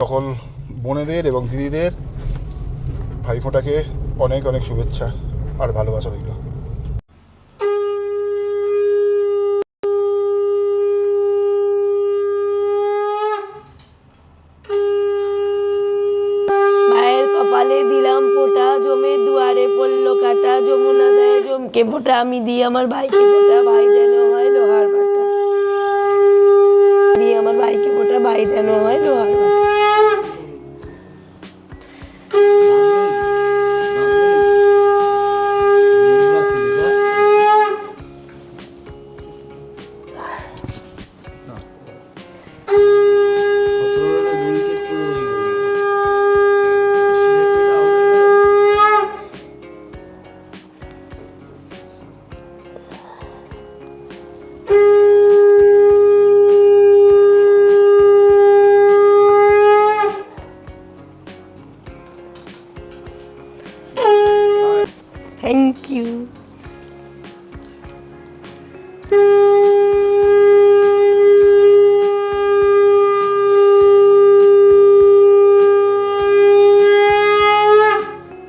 সকল বোনেদের এবং দিদিদের ভাইফোঁটাকে অনেক অনেক শুভেচ্ছা আর ভালোবাসা রইল। মায়ের কপালে দিলাম ফোঁটা, জমে দুয়ারে পড়লো কাটা, যমুনা দেয় জমকে ফোঁটা, আমি দিই আমার ভাইকে ফোঁটা, ভাই যেন হয় লোহার বাটা। দিই আমার ভাইকে ফোঁটা, ভাই যেন হয় লোহার বাটা। Thank you.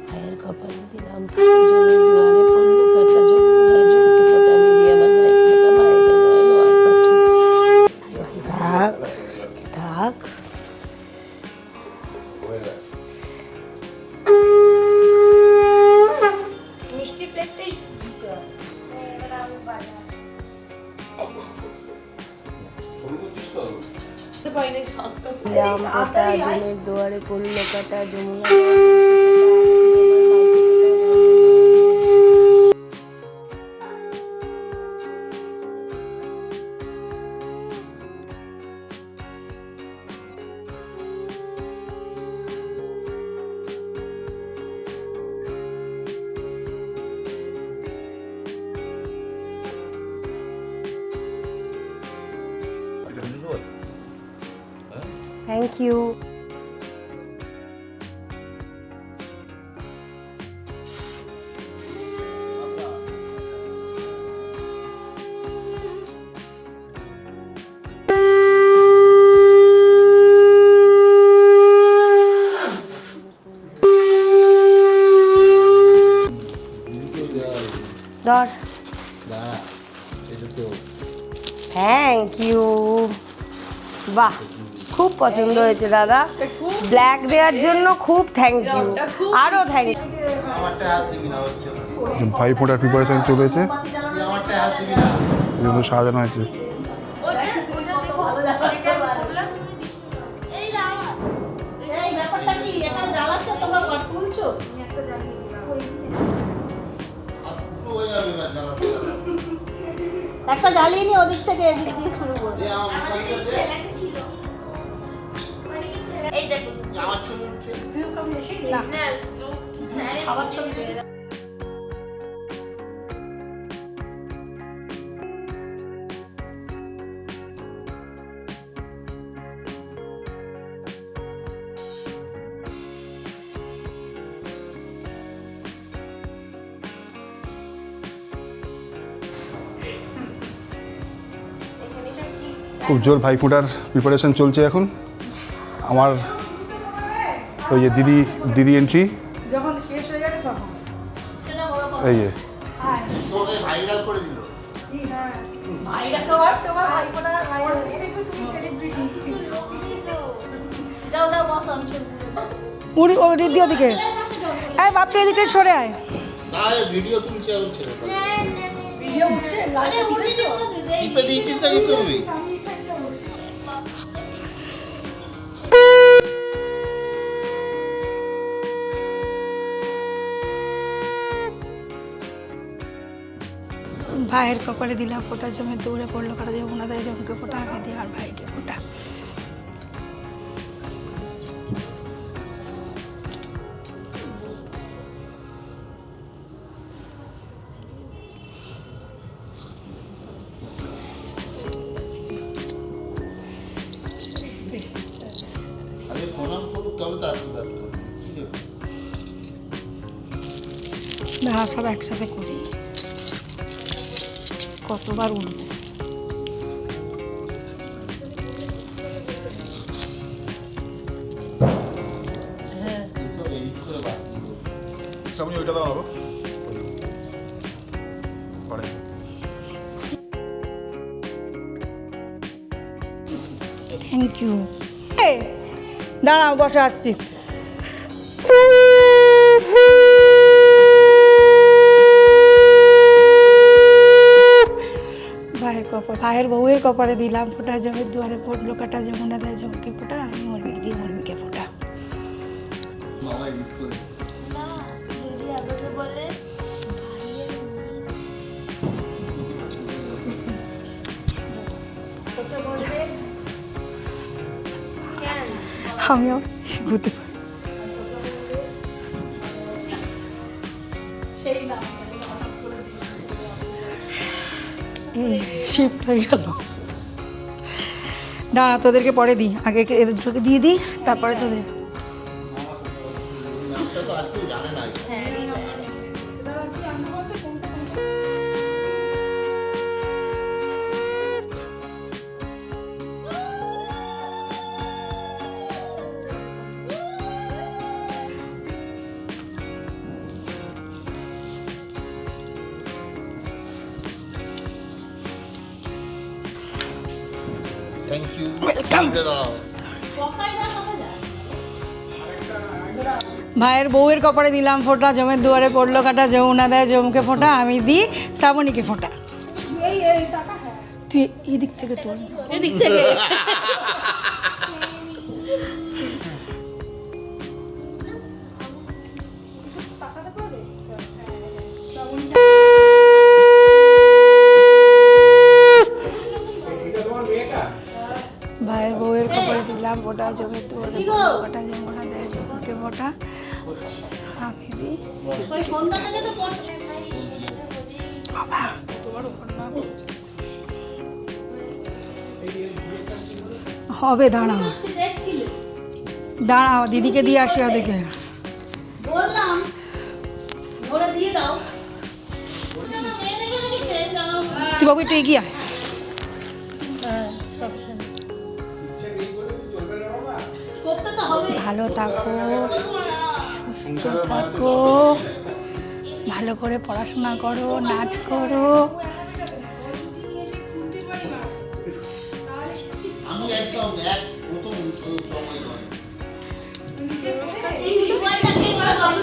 ভাইয়ের কপালে দিলাম ফোঁটা, জমে দুয়ারে পড়লো কাটা, যমুনা দেয় জমকে ফোঁটা, আমি দিই আমার ভাইকে ফোঁটা, ভাই যেন হয় লোহার বাটা। থাক থাক। মিষ্টি প্লেটটাই দিতে হবে। এবার আমি বানাবো। দিলাম ফোঁটা, জমের দুয়ারে পড়লো কাটা, যমুনা Thank you. ধর। Thank you. বাহ, খুব পছন্দ হয়েছে দাদা। ব্ল্যাক দেওয়ার জন্য খুব থ্যাংক ইউ, আরও থ্যাংক ইউ। ভাইফোঁটার প্রিপারেশন চলেছে, এগুলো সাজানো হয়েছে। একটা জ্বালিয়ে নি ওদিক থেকে এদিক দিয়ে শুরু করে। এই দেখো আমার ছবি উঠছে। না আমার ছবি উঠছে। খুব জোর ভাইফোঁটার প্রিপারেশন চলছে এখন। আমার ওই যে দিদি এন্ট্রি যখন শেষ হয়ে যাবে তখন সেটা বড় কথা। এই যে তোমাকে ভাইরাল করে দিল। হ্যাঁ ভাইরা তো আর তোমার ভাইপোটা ভাইরা দেখো তুমি সেলিব্রিটি। যাও যাও বসো আমি ছবি পুরি ও রিদ্ধি ওদিকে আয় বাপরে এদিকে সরে আয়। দাঁড়ায় ভিডিও তুলছে আর ছেলে ভিডিও উঠছে লাইনে উঠেছো টিপে দিয়েছিস নাকি তুই? ভাইয়ের কপালে দিলাম ফোঁটা, জমে দৌড়ে পড়লো কাটা, যমুনা দেয় জমকে ফোঁটা, আমি দিই আর ভাইকে ফোঁটা। আগে প্রণাম করুক তবে তো আশীর্বাদ করবে। না সব একসাথে করি, কতবার উঠবো। শ্রাবণী ওইটা দাও নেবো পরে থ্যাংক ইউ। দাঁড়াও, বসে আসছি। ভাইয়ের বউয়ের কপালে দিলাম ফোঁটা, জমের দুয়ারে পড়লো কাটা, যমুনা দেয় জমকে ফোঁটা, আমি মর্মিক দিই মর্মিকে ফোঁটা। মামা এডিট করে আমিও ঘুরতে শিফট হয়ে গেল। দাঁড়া, তোদেরকে পরে দিই, আগে এদের দুটোকে দিয়ে দিই, তারপরে তোদের। নামটা তো আর কেউ জানে না। Thank you. দাঁড়াও, ভাইয়ের বউয়ের কপালে দিলাম ফোঁটা, জমের দুয়ারে পড়লো কাটা, যমুনা দেয় জমকে ফোঁটা, আমি দিই শ্রাবণীকে ফোঁটা। তুই এদিক থেকে তোল, এদিক থেকে ভাইয়ের বউয়ের কপালে দিলাম ফোঁটা, জমের দুয়ারে পড়লো কাটা, যমুনা দেয় জমকে ফোঁটা, আমি দিই। সন্ধ্যা থেকে তো পড়ছে। বাবা, হবে, দাঁড়াও দেখছিলে দাঁড়াও, দিদিকে দিয়ে আসি ওদেরকে। বললাম ওরা দিয়ে দাও। মেয়ে দেখে নাকি ট্রেন দাও। তুই বাবু একটু এগিয়ে আয়। করতে তো হবে। ভালো থাকো, সুস্থ থাকো, ভালো করে পড়াশোনা করো, নাচ করো। আমি একদম এক প্রথম সময় নয়। এই মোবাইলটা কে করে বললো?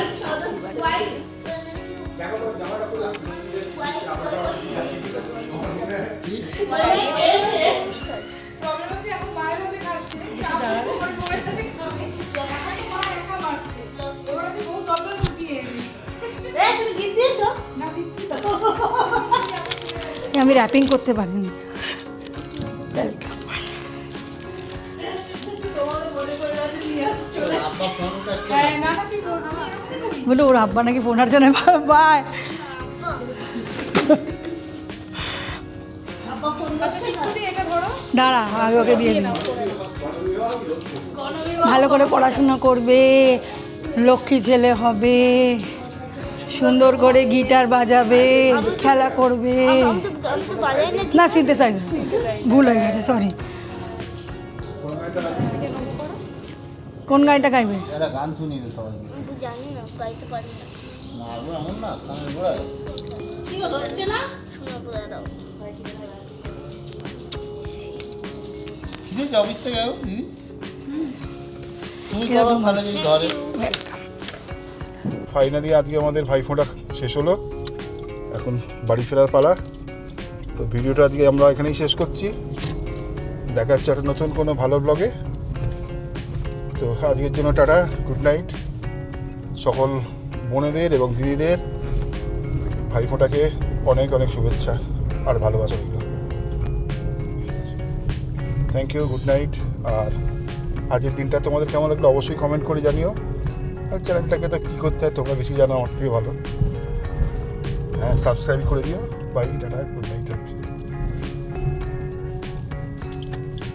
তুমি গিফট দিয়েছো? আমি র্যাপিং করতে পারিনি। আব্বা ফোনটা বলে ওর আব্বা নাকি ফোন আর জানে। বাই। দাঁড়া, আগে ওকে দিয়ে দিই। ভালো করে পড়াশোনা করবে, লক্ষ্মী ছেলে হবে, সুন্দর করে গিটার বাজাবে, খেলা করবে। না, সিনথেসাইজার ভুল হয়ে গেছে, সরি। কোন গানটা গাইবে? একটা গান শুনিয়ে দে সবাইকে। জানি না, গাইতে পারি না। না আরো এমন না, কানের গোড়ায় কি গো, ধরছে না? শোনাবো দাও। দিদি অফিস থেকে গেল দিদি তুমি করো তাহলে যদি ধরে। ফাইনালি আজকে আমাদের ভাইফোঁটা শেষ হলো, এখন বাড়ি ফেরার পালা। তো ভিডিওটা আজকে আমরা এখানেই শেষ করছি, দেখা হচ্ছে একটা নতুন কোনো ভালো ব্লগে। তো আজকের জন্য টাটা, গুড নাইট। সকল বোনেদের এবং দিদিদের ভাইফোঁটাকে অনেক অনেক শুভেচ্ছা আর ভালোবাসা রইল। Thank you, good night. আর আজকের দিনটা তোমাদের কেমন লাগলো অবশ্যই কমেন্ট করে জানিও। আর চ্যানেলটাকে তো কী করতে হয় তোমরা বেশি জানো আমার থেকে ভালো। হ্যাঁ, সাবস্ক্রাইব করে দিও। বাই, টাটা, গুড নাইট, রাখছি।